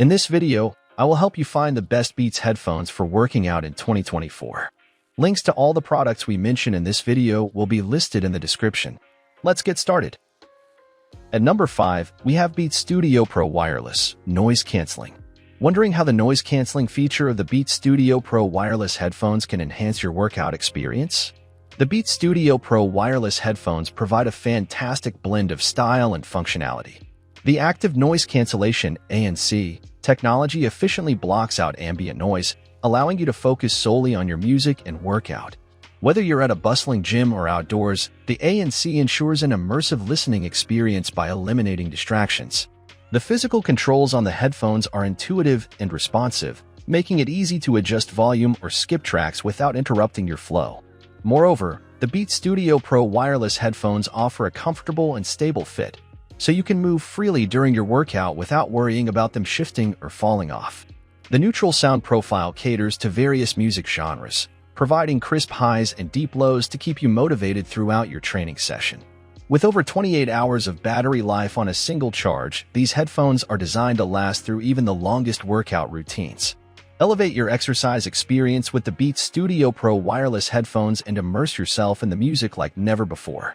In this video, I will help you find the best Beats headphones for working out in 2024. Links to all the products we mention in this video will be listed in the description. Let's get started. At number 5, we have Beats Studio Pro Wireless Noise Cancelling. Wondering how the noise cancelling feature of the Beats Studio Pro wireless headphones can enhance your workout experience? The Beats Studio Pro wireless headphones provide a fantastic blend of style and functionality. The active noise cancellation ANC technology efficiently blocks out ambient noise, allowing you to focus solely on your music and workout. Whether you're at a bustling gym or outdoors, the ANC ensures an immersive listening experience by eliminating distractions. The physical controls on the headphones are intuitive and responsive, making it easy to adjust volume or skip tracks without interrupting your flow. Moreover, the Beats Studio Pro wireless headphones offer a comfortable and stable fit, so you can move freely during your workout without worrying about them shifting or falling off. The neutral sound profile caters to various music genres, providing crisp highs and deep lows to keep you motivated throughout your training session. With over 28 hours of battery life on a single charge, these headphones are designed to last through even the longest workout routines. Elevate your exercise experience with the Beats Studio Pro wireless headphones and immerse yourself in the music like never before.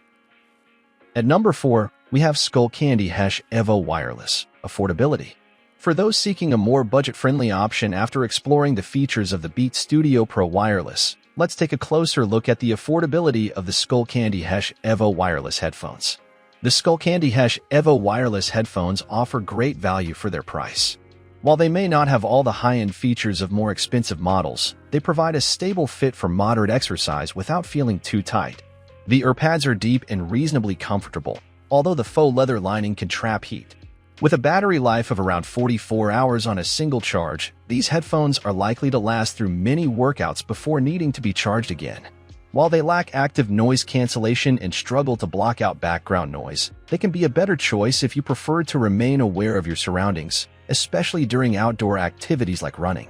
At number 4, we have Skullcandy Evo Wireless Affordability. For those seeking a more budget-friendly option after exploring the features of the Beats Studio Pro Wireless, let's take a closer look at the affordability of the Skullcandy Evo wireless headphones. The Skullcandy Evo wireless headphones offer great value for their price. While they may not have all the high-end features of more expensive models, they provide a stable fit for moderate exercise without feeling too tight. The earpads are deep and reasonably comfortable, although the faux leather lining can trap heat. With a battery life of around 44 hours on a single charge, these headphones are likely to last through many workouts before needing to be charged again. While they lack active noise cancellation and struggle to block out background noise, they can be a better choice if you prefer to remain aware of your surroundings, especially during outdoor activities like running.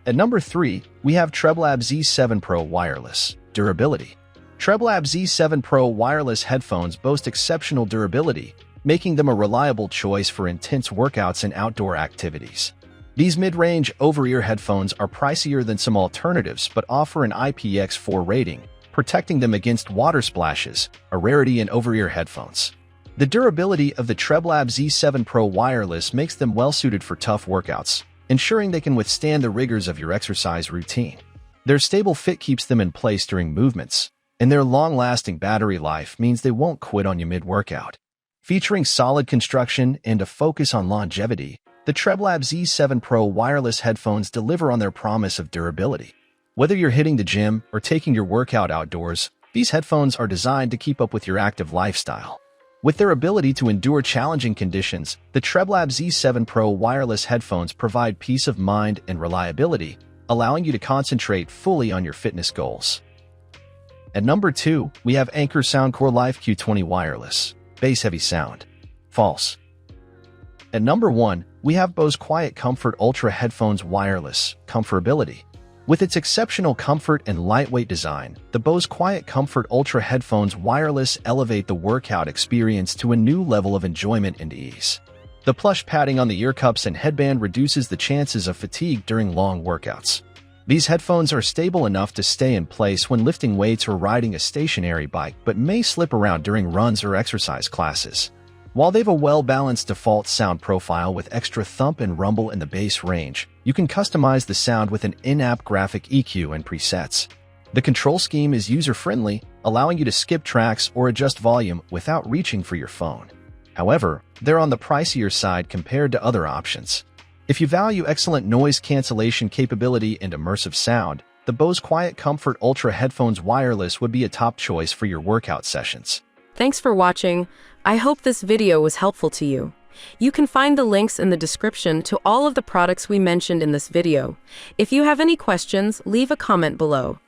At number 3, we have Treblab Z7 Pro Wireless Durability. Treblab Z7 Pro wireless headphones boast exceptional durability, making them a reliable choice for intense workouts and outdoor activities. These mid-range over-ear headphones are pricier than some alternatives but offer an IPX4 rating, protecting them against water splashes, a rarity in over-ear headphones. The durability of the Treblab Z7 Pro wireless makes them well-suited for tough workouts, ensuring they can withstand the rigors of your exercise routine. Their stable fit keeps them in place during movements, and their long-lasting battery life means they won't quit on you mid-workout. Featuring solid construction and a focus on longevity, the Treblab Z7 Pro wireless headphones deliver on their promise of durability. Whether you're hitting the gym or taking your workout outdoors, these headphones are designed to keep up with your active lifestyle. With their ability to endure challenging conditions, the Treblab Z7 Pro wireless headphones provide peace of mind and reliability, allowing you to concentrate fully on your fitness goals. At number 2, we have Anker Soundcore Life Q20 Wireless Bass Heavy Sound. False. At number 1, we have Bose Quiet Comfort Ultra Headphones Wireless Comfortability. With its exceptional comfort and lightweight design, the Bose Quiet Comfort Ultra Headphones Wireless elevate the workout experience to a new level of enjoyment and ease. The plush padding on the ear cups and headband reduces the chances of fatigue during long workouts. These headphones are stable enough to stay in place when lifting weights or riding a stationary bike but may slip around during runs or exercise classes. While they have a well-balanced default sound profile with extra thump and rumble in the bass range, you can customize the sound with an in-app graphic EQ and presets. The control scheme is user-friendly, allowing you to skip tracks or adjust volume without reaching for your phone. However, they're on the pricier side compared to other options. If you value excellent noise cancellation capability and immersive sound, the Bose Quiet Comfort Ultra Headphones Wireless would be a top choice for your workout sessions. Thanks for watching. I hope this video was helpful to you. You can find the links in the description to all of the products we mentioned in this video. If you have any questions, leave a comment below.